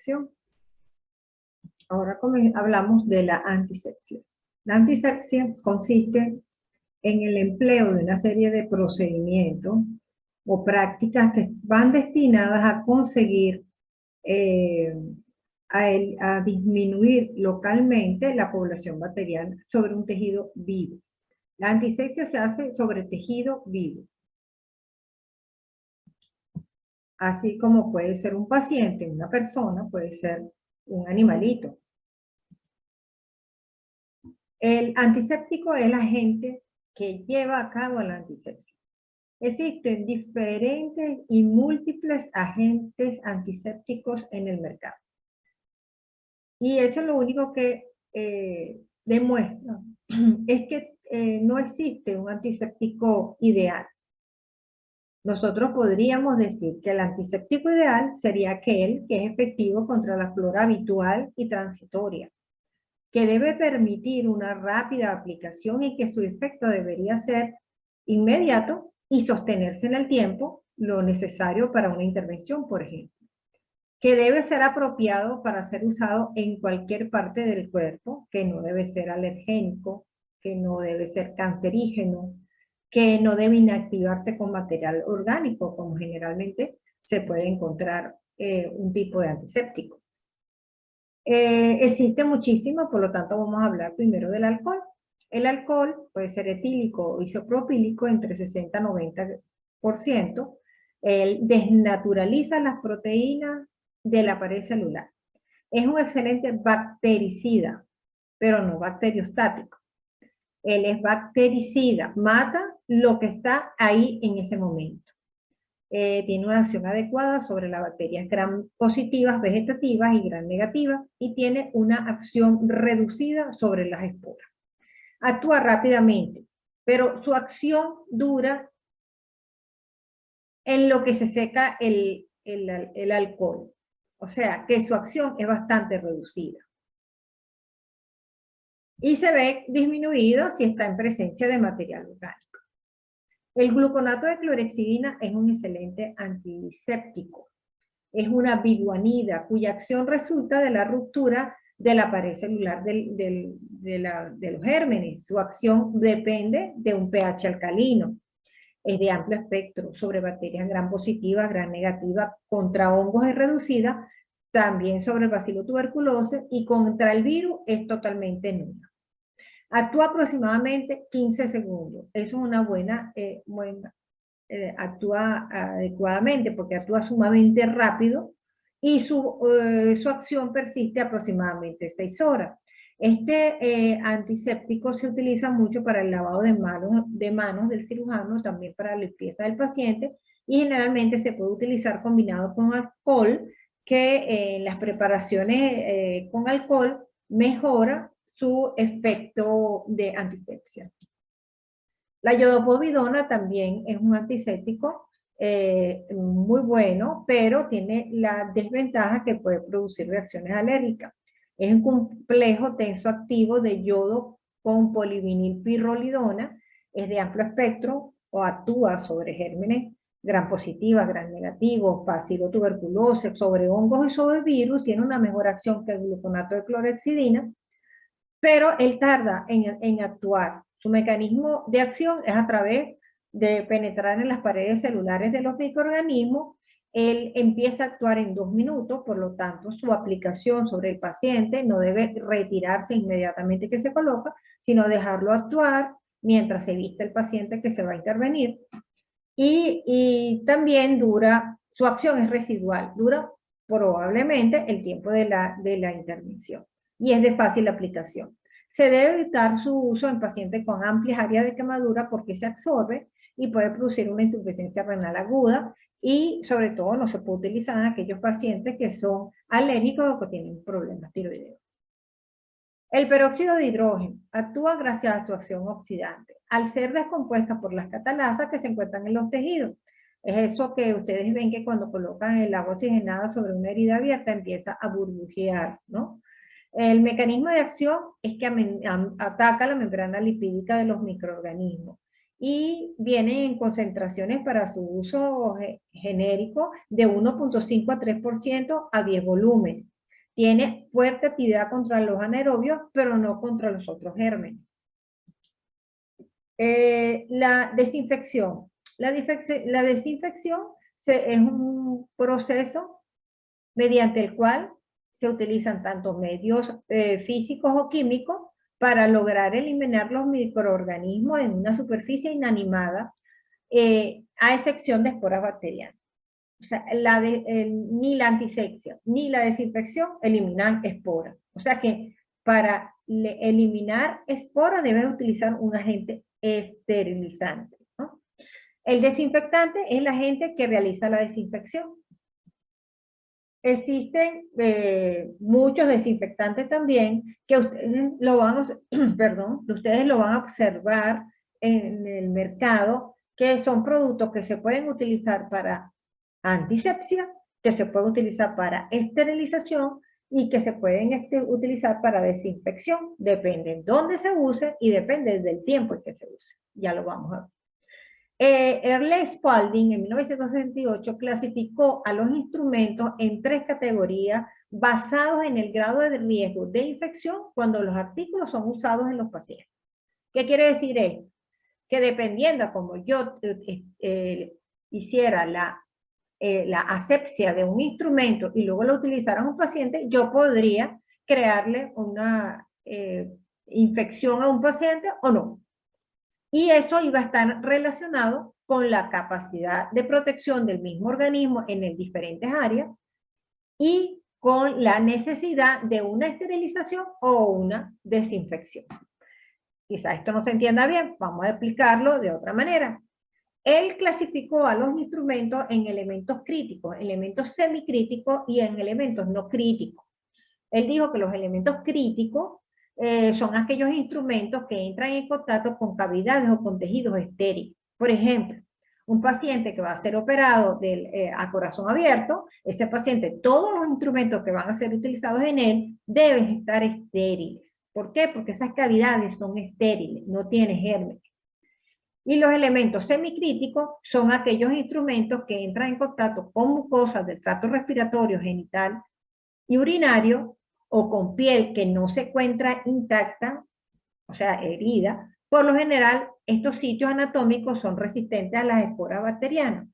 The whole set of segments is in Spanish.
antisepsia. Ahora hablamos de la antisepsia. La antisepsia consiste en el empleo de una serie de procedimientos o prácticas que van destinadas a conseguir a disminuir localmente la población bacteriana sobre un tejido vivo. La antisepsia se hace sobre tejido vivo. Así como puede ser un paciente, una persona, puede ser un animalito. El antiséptico es el agente que lleva a cabo la antisepsia. Existen diferentes y múltiples agentes antisépticos en el mercado. Y eso es lo único que demuestra es que no existe un antiséptico ideal. Nosotros podríamos decir que el antiséptico ideal sería aquel que es efectivo contra la flora habitual y transitoria, que debe permitir una rápida aplicación y que su efecto debería ser inmediato y sostenerse en el tiempo, lo necesario para una intervención, por ejemplo, que debe ser apropiado para ser usado en cualquier parte del cuerpo, que no debe ser alergénico, que no debe ser cancerígeno, que no debe inactivarse con material orgánico, como generalmente se puede encontrar un tipo de antiséptico. Existe muchísimo, por lo tanto vamos a hablar primero del alcohol. El alcohol puede ser etílico o isopropílico entre 60 y 90%. Él desnaturaliza las proteínas de la pared celular. Es un excelente bactericida, pero no bacteriostático. Él es bactericida, mata lo que está ahí en ese momento. Tiene una acción adecuada sobre las bacterias gram positivas vegetativas y gram negativas y tiene una acción reducida sobre las esporas. Actúa rápidamente, pero su acción dura en lo que se seca el alcohol. O sea, que su acción es bastante reducida. Y se ve disminuido si está en presencia de material orgánico. El gluconato de clorhexidina es un excelente antiséptico. Es una biguanida cuya acción resulta de la ruptura de la pared celular de los gérmenes. Su acción depende de un pH alcalino. Es de amplio espectro sobre bacterias gram positivas, gram negativas, contra hongos es reducida, también sobre el bacilo tuberculosis y contra el virus es totalmente nula. Actúa aproximadamente 15 segundos. Eso es una buena, actúa adecuadamente porque actúa sumamente rápido y su acción persiste aproximadamente 6 horas. Este antiséptico se utiliza mucho para el lavado de manos del cirujano, también para la limpieza del paciente y generalmente se puede utilizar combinado con alcohol, que en las preparaciones con alcohol mejora su efecto de antisepsia. La iodopovidona también es un antiséptico muy bueno, pero tiene la desventaja que puede producir reacciones alérgicas. Es un complejo tensoactivo de yodo con polivinilpirrolidona, es de amplio espectro o actúa sobre gérmenes gram positivas, gram negativos, bacilo tuberculosis, sobre hongos y sobre virus, tiene una mejor acción que el gluconato de clorhexidina, pero él tarda en actuar. Su mecanismo de acción es a través de penetrar en las paredes celulares de los microorganismos. Él empieza a actuar en 2 minutos, por lo tanto su aplicación sobre el paciente no debe retirarse inmediatamente que se coloca, sino dejarlo actuar mientras se viste el paciente que se va a intervenir. Y también su acción es residual, dura probablemente el tiempo de la intervención y es de fácil aplicación. Se debe evitar su uso en pacientes con amplias áreas de quemadura porque se absorbe y puede producir una insuficiencia renal aguda y sobre todo no se puede utilizar en aquellos pacientes que son alérgicos o que tienen problemas tiroideos. El peróxido de hidrógeno actúa gracias a su acción oxidante, al ser descompuesta por las catalasas que se encuentran en los tejidos. Es eso que ustedes ven que cuando colocan el agua oxigenada sobre una herida abierta empieza a burbujear, ¿no? El mecanismo de acción es que ataca la membrana lipídica de los microorganismos y viene en concentraciones para su uso genérico de 1.5 a 3% a 10 volúmenes. tiene fuerte actividad contra los anaerobios, pero no contra los otros gérmenes. La desinfección. La desinfección es un proceso mediante el cual se utilizan tanto medios físicos o químicos para lograr eliminar los microorganismos en una superficie inanimada, a excepción de esporas bacterianas. O sea, ni la antisepsia ni la desinfección eliminan esporas. O sea que para eliminar esporas debes utilizar un agente esterilizante, ¿no? El desinfectante es el agente que realiza la desinfección. Existen muchos desinfectantes también que ustedes lo van a, perdón, ustedes lo van a observar en el mercado, que son productos que se pueden utilizar para antisepsia, que se pueden utilizar para esterilización y que se pueden utilizar para desinfección. Depende de dónde se use y depende del tiempo en que se use. Ya lo vamos a ver. Earle Spalding en 1968 clasificó a los instrumentos en 3 categorías basados en el grado de riesgo de infección cuando los artículos son usados en los pacientes. ¿Qué quiere decir esto? Que dependiendo como yo hiciera la asepsia de un instrumento y luego lo utilizara en un paciente, yo podría crearle una infección a un paciente o no. Y eso iba a estar relacionado con la capacidad de protección del mismo organismo en diferentes áreas y con la necesidad de una esterilización o una desinfección. Quizá esto no se entienda bien, vamos a explicarlo de otra manera. Él clasificó a los instrumentos en elementos críticos, elementos semicríticos y en elementos no críticos. Él dijo que los elementos críticos son aquellos instrumentos que entran en contacto con cavidades o con tejidos estériles. Por ejemplo, un paciente que va a ser operado a corazón abierto, ese paciente, todos los instrumentos que van a ser utilizados en él deben estar estériles. ¿Por qué? Porque esas cavidades son estériles, no tienen gérmenes. Y los elementos semicríticos son aquellos instrumentos que entran en contacto con mucosas del tracto respiratorio, genital y urinario, o con piel que no se encuentra intacta, o sea, herida. Por lo general, estos sitios anatómicos son resistentes a las esporas bacterianas.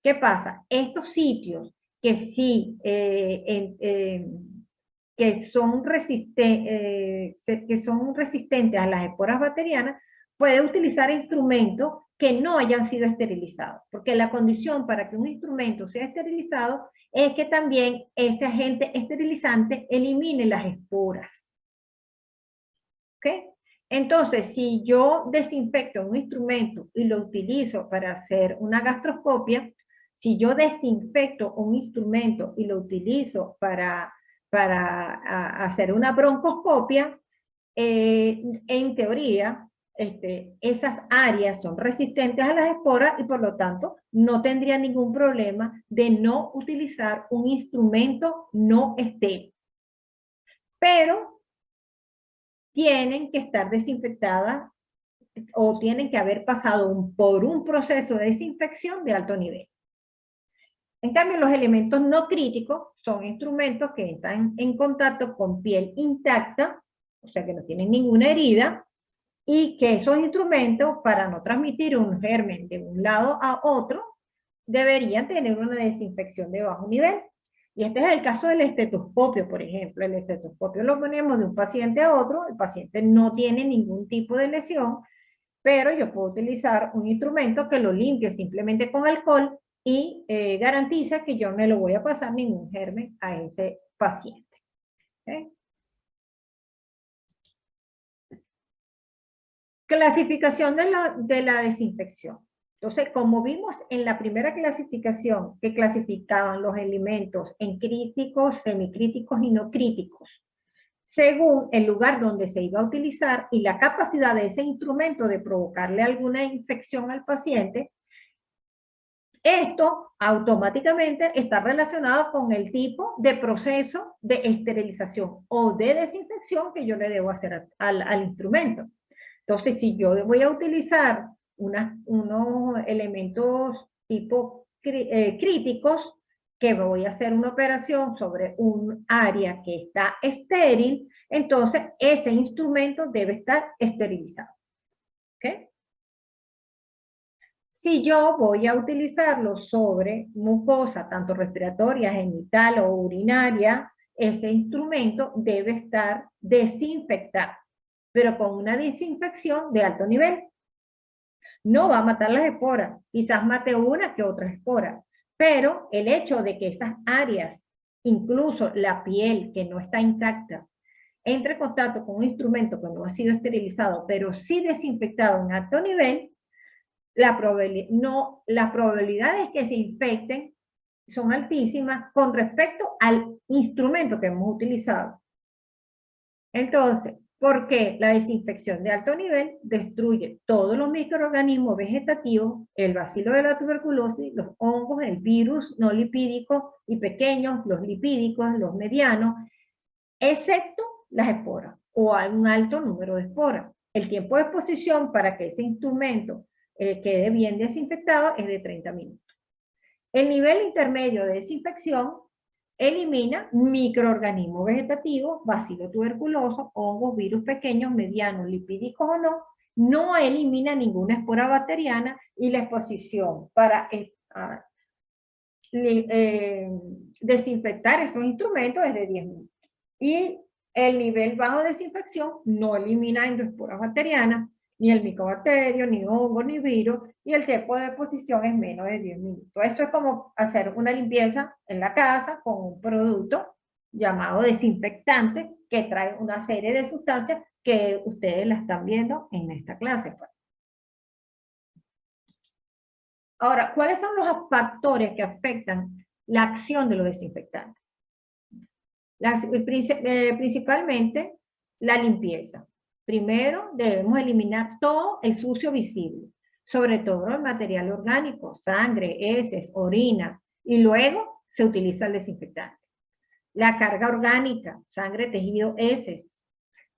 ¿Qué pasa? Estos sitios que sí, que son resistentes a las esporas bacterianas, puede utilizar instrumentos que no hayan sido esterilizados, porque la condición para que un instrumento sea esterilizado es que también ese agente esterilizante elimine las esporas. ¿Ok? Entonces, si yo desinfecto un instrumento y lo utilizo para hacer una gastroscopia, si yo desinfecto un instrumento y lo utilizo para hacer una broncoscopia, en teoría, esas áreas son resistentes a las esporas y por lo tanto no tendría ningún problema de no utilizar un instrumento no estéril. Pero tienen que estar desinfectadas o tienen que haber pasado por un proceso de desinfección de alto nivel. En cambio, los elementos no críticos son instrumentos que están en contacto con piel intacta, o sea que no tienen ninguna herida, y que esos instrumentos, para no transmitir un germen de un lado a otro, deberían tener una desinfección de bajo nivel. Y este es el caso del estetoscopio, por ejemplo. El estetoscopio lo ponemos de un paciente a otro, el paciente no tiene ningún tipo de lesión, pero yo puedo utilizar un instrumento que lo limpie simplemente con alcohol y garantiza que yo no le voy a pasar ningún germen a ese paciente. ¿Okay? Clasificación de la desinfección. Entonces, como vimos en la primera clasificación, que clasificaban los elementos en críticos, semicríticos y no críticos, según el lugar donde se iba a utilizar y la capacidad de ese instrumento de provocarle alguna infección al paciente, esto automáticamente está relacionado con el tipo de proceso de esterilización o de desinfección que yo le debo hacer al instrumento. Entonces, si yo voy a utilizar unos elementos tipo críticos, que voy a hacer una operación sobre un área que está estéril, entonces ese instrumento debe estar esterilizado. ¿Ok? Si yo voy a utilizarlo sobre mucosa, tanto respiratoria, genital o urinaria, ese instrumento debe estar desinfectado, pero con una desinfección de alto nivel. No va a matar las esporas, quizás mate una que otra espora, pero el hecho de que esas áreas, incluso la piel que no está intacta, entre en contacto con un instrumento que no ha sido esterilizado, pero sí desinfectado en alto nivel, las probabilidades que se infecten son altísimas con respecto al instrumento que hemos utilizado. Entonces, ¿por qué? La desinfección de alto nivel destruye todos los microorganismos vegetativos, el bacilo de la tuberculosis, los hongos, el virus no lipídico y pequeños, los lipídicos, los medianos, excepto las esporas o a un alto número de esporas. El tiempo de exposición para que ese instrumento quede bien desinfectado es de 30 minutos. El nivel intermedio de desinfección elimina microorganismos vegetativos, bacilo tuberculoso, hongos, virus pequeños, medianos, lipídicos o no, no elimina ninguna espora bacteriana y la exposición para desinfectar esos instrumentos es de 10 minutos. Y el nivel bajo de desinfección no elimina endoesporas bacterianas, ni el micobacterio, ni hongo, ni virus, y el tiempo de exposición es menos de 10 minutos. Eso es como hacer una limpieza en la casa con un producto llamado desinfectante que trae una serie de sustancias que ustedes la están viendo en esta clase. Ahora, ¿cuáles son los factores que afectan la acción de los desinfectantes? Principalmente la limpieza. Primero debemos eliminar todo el sucio visible, sobre todo el material orgánico, sangre, heces, orina, y luego se utiliza el desinfectante. La carga orgánica, sangre, tejido, heces.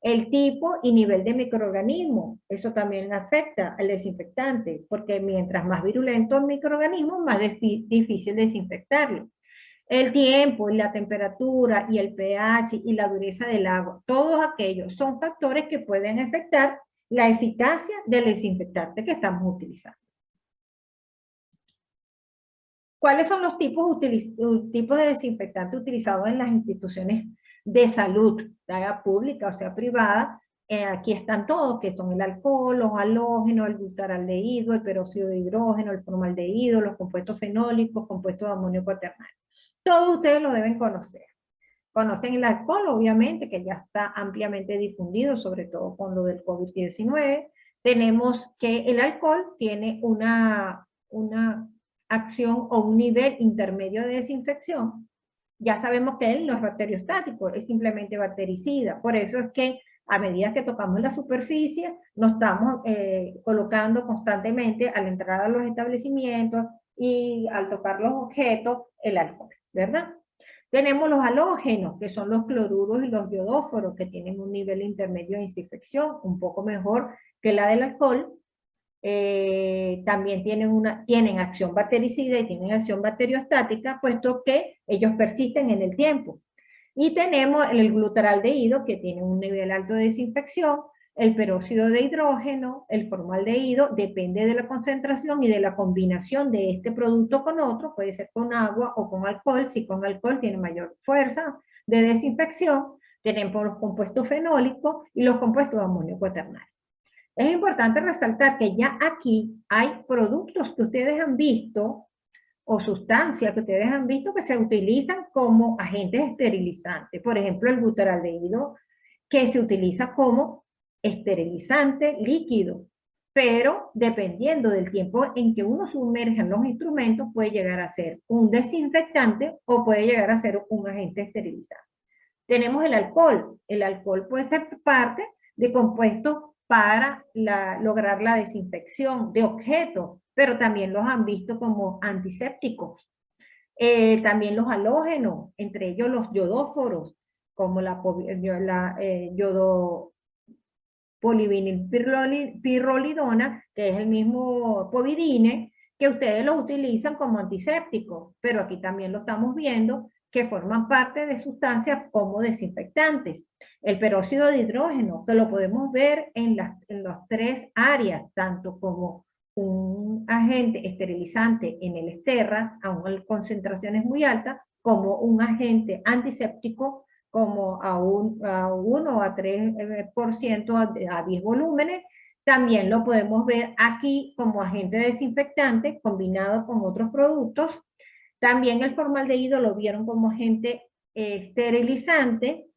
El tipo y nivel de microorganismo, eso también afecta al desinfectante, porque mientras más virulento el microorganismo, más difícil desinfectarlo. El tiempo y la temperatura y el pH y la dureza del agua, todos aquellos son factores que pueden afectar la eficacia del desinfectante que estamos utilizando. ¿Cuáles son los tipos de desinfectante utilizados en las instituciones de salud, sea pública o sea privada? Aquí están todos, que son el alcohol, los halógenos, el butaraldehído, el peróxido de hidrógeno, el formaldehído, los compuestos fenólicos, compuestos de amonio cuaternario. Todos ustedes lo deben conocer. Conocen el alcohol, obviamente, que ya está ampliamente difundido, sobre todo con lo del COVID-19. Tenemos que el alcohol tiene una acción o un nivel intermedio de desinfección. Ya sabemos que él no es bacteriostático, es simplemente bactericida. Por eso es que a medida que tocamos la superficie, nos estamos colocando constantemente al entrar a los establecimientos y al tocar los objetos, el alcohol, ¿verdad? Tenemos los halógenos, que son los cloruros y los iodóforos, que tienen un nivel intermedio de desinfección, un poco mejor que la del alcohol. También tienen acción bactericida y tienen acción bacteriostática, puesto que ellos persisten en el tiempo. Y tenemos el glutaraldehído, que tiene un nivel alto de desinfección, el peróxido de hidrógeno, el formaldehído, depende de la concentración y de la combinación de este producto con otro, puede ser con agua o con alcohol. Si con alcohol tiene mayor fuerza de desinfección. Tenemos los compuestos fenólicos y los compuestos de amonio cuaternario. Es importante resaltar que ya aquí hay productos que ustedes han visto o sustancias que ustedes han visto que se utilizan como agentes esterilizantes. Por ejemplo, el butaraldehído, que se utiliza como esterilizante líquido, pero dependiendo del tiempo en que uno sumerge en los instrumentos, puede llegar a ser un desinfectante o puede llegar a ser un agente esterilizante. Tenemos el alcohol. El alcohol puede ser parte de compuestos para lograr la desinfección de objetos, pero también los han visto como antisépticos. También los halógenos, entre ellos los yodóforos, como la yodopolivinilpirrolidona, que es el mismo povidine, que ustedes lo utilizan como antiséptico, pero aquí también lo estamos viendo que forman parte de sustancias como desinfectantes. El peróxido de hidrógeno, que lo podemos ver en las tres áreas, tanto como un agente esterilizante en el esterra, a concentraciones muy altas, como un agente antiséptico, como a 1 o a 3% a 10 volúmenes. También lo podemos ver aquí como agente desinfectante combinado con otros productos. También el formaldehído lo vieron como agente esterilizante.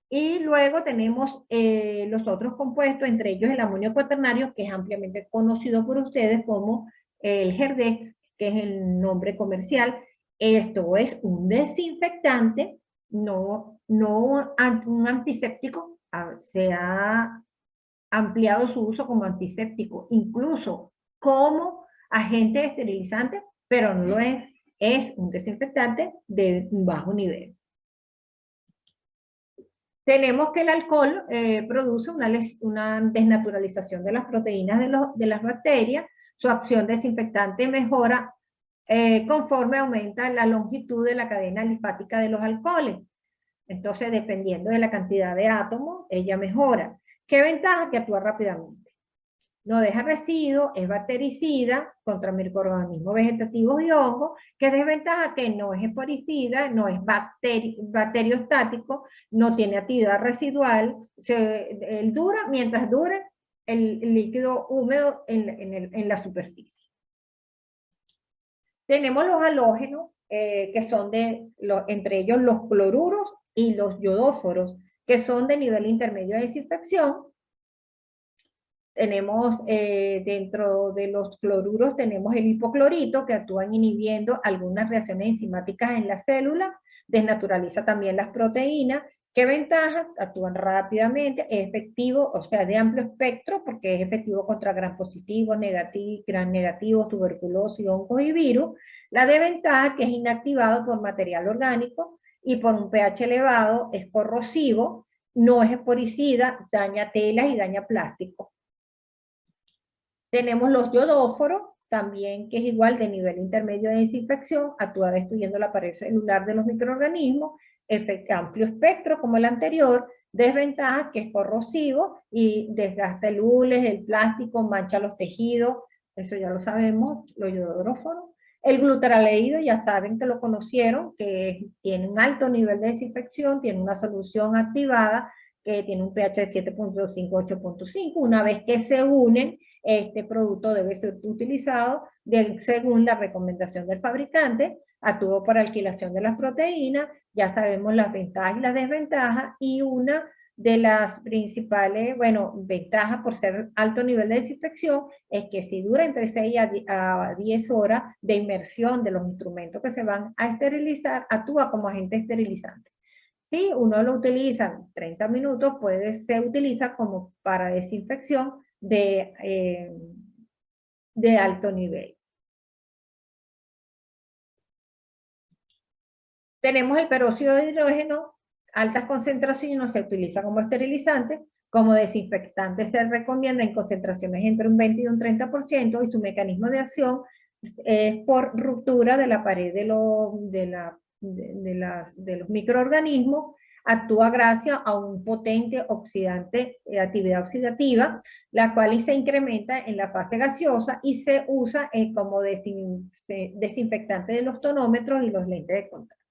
Y luego tenemos los otros compuestos, entre ellos el amonio cuaternario, que es ampliamente conocido por ustedes como el Herdex, que es el nombre comercial. Esto es un desinfectante, no un antiséptico. Se ha ampliado su uso como antiséptico, incluso como agente esterilizante, pero no lo es. Es un desinfectante de bajo nivel. Tenemos que el alcohol produce una desnaturalización de las proteínas de las bacterias. Su acción desinfectante mejora conforme aumenta la longitud de la cadena linfática de los alcoholes. Entonces, dependiendo de la cantidad de átomos, ella mejora. ¿Qué ventaja? Que actúa rápidamente. No deja residuos, es bactericida contra microorganismos vegetativos y hongos. ¿Qué desventaja? Que no es esporicida, no es bacteriostático, no tiene actividad residual, él dura mientras dure el líquido húmedo en la superficie. Tenemos los halógenos, que son entre ellos los cloruros y los yodóforos, que son de nivel intermedio de desinfección. Tenemos dentro de los cloruros, tenemos el hipoclorito, que actúan inhibiendo algunas reacciones enzimáticas en las células, desnaturaliza también las proteínas. ¿Qué ventaja? Actúan rápidamente, es efectivo, o sea, de amplio espectro, porque es efectivo contra gram positivos, gram negativos, tuberculosis, hongos y virus. La desventaja que es inactivado por material orgánico y por un pH elevado, es corrosivo, no es esporicida, daña telas y daña plástico. Tenemos los yodóforos, también que es igual de nivel intermedio de desinfección, actúa destruyendo la pared celular de los microorganismos, amplio espectro como el anterior, desventaja que es corrosivo y desgasta el hules, el plástico, mancha los tejidos, eso ya lo sabemos, los yodóforos. El glutaraldehído ya saben que lo conocieron, que tiene un alto nivel de desinfección, tiene una solución activada, que tiene un pH de 7.5 a 8.5. Una vez que se unen, este producto debe ser utilizado según la recomendación del fabricante. Actúa para alquilación de las proteínas, ya sabemos las ventajas y las desventajas, y una de las principales, ventajas por ser alto nivel de desinfección es que si dura entre 6 a 10 horas de inmersión de los instrumentos que se van a esterilizar, actúa como agente esterilizante. Si uno lo utiliza 30 minutos, se utiliza como para desinfección de alto nivel. Tenemos el peróxido de hidrógeno, altas concentraciones, se utiliza como esterilizante, como desinfectante se recomienda en concentraciones entre un 20 y un 30%, y su mecanismo de acción es por ruptura de la pared de los microorganismos. Actúa gracias a un potente oxidante, actividad oxidativa, la cual se incrementa en la fase gaseosa y se usa como desinfectante de los tonómetros y los lentes de contacto.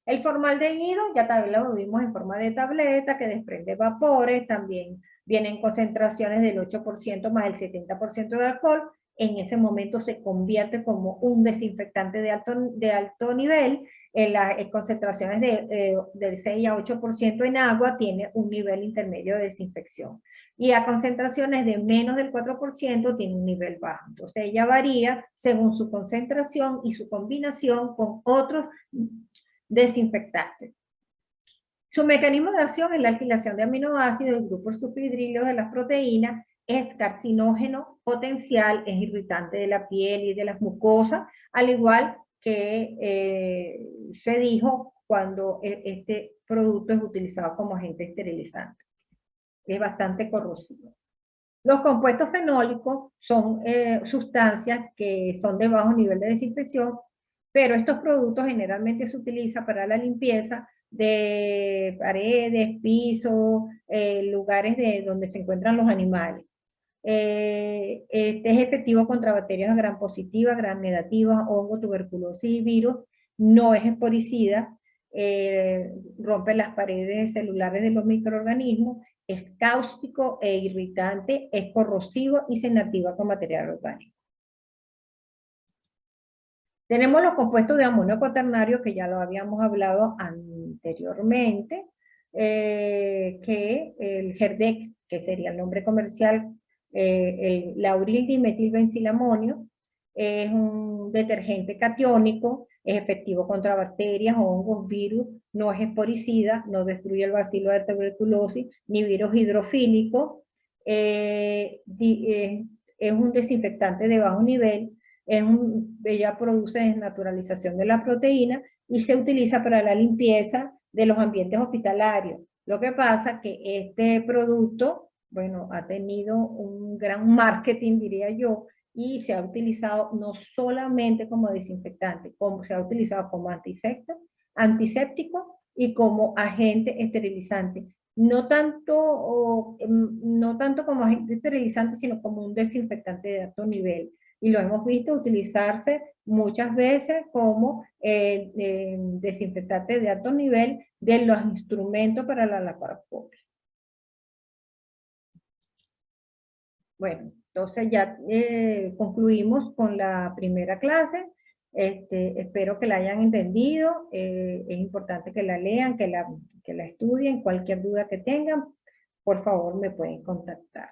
El formaldehído ya también lo vimos en forma de tableta que desprende vapores, también vienen concentraciones del 8% más el 70% de alcohol. En ese momento se convierte como un desinfectante de alto nivel. En las concentraciones del 6 a 8% en agua tiene un nivel intermedio de desinfección. Y a concentraciones de menos del 4% tiene un nivel bajo. Entonces ella varía según su concentración y su combinación con otros desinfectantes. Su mecanismo de acción es la alquilación de aminoácidos y grupos subhidrilos de las proteínas, es carcinógeno potencial, es irritante de la piel y de las mucosas, al igual que se dijo cuando este producto es utilizado como agente esterilizante. Es bastante corrosivo. Los compuestos fenólicos son sustancias que son de bajo nivel de desinfección, pero estos productos generalmente se utilizan para la limpieza de paredes, pisos, lugares donde se encuentran los animales. Este es efectivo contra bacterias gram positivas, gram negativas, hongo, tuberculosis y virus. No es esporicida, rompe las paredes celulares de los microorganismos, es cáustico e irritante, es corrosivo y se inactiva con material orgánico. Tenemos los compuestos de amonio cuaternario, que ya lo habíamos hablado anteriormente, que el Herdex, que sería el nombre comercial, el lauril dimetilbenzilamonio, es un detergente catiónico, es efectivo contra bacterias, hongos, virus, no es esporicida, no destruye el bacilo de tuberculosis, ni virus hidrofílico, es un desinfectante de bajo nivel, ella produce desnaturalización de la proteína y se utiliza para la limpieza de los ambientes hospitalarios. Lo que pasa es que este producto, bueno, ha tenido un gran marketing, diría yo, y se ha utilizado no solamente como desinfectante, como se ha utilizado como antiséptico y como agente esterilizante. No tanto como agente esterilizante, sino como un desinfectante de alto nivel. Y lo hemos visto utilizarse muchas veces como desinfectante de alto nivel de los instrumentos para la laparoscopia. Bueno, entonces ya concluimos con la primera clase. Espero que la hayan entendido. Es importante que la lean, que la estudien. Cualquier duda que tengan, por favor me pueden contactar.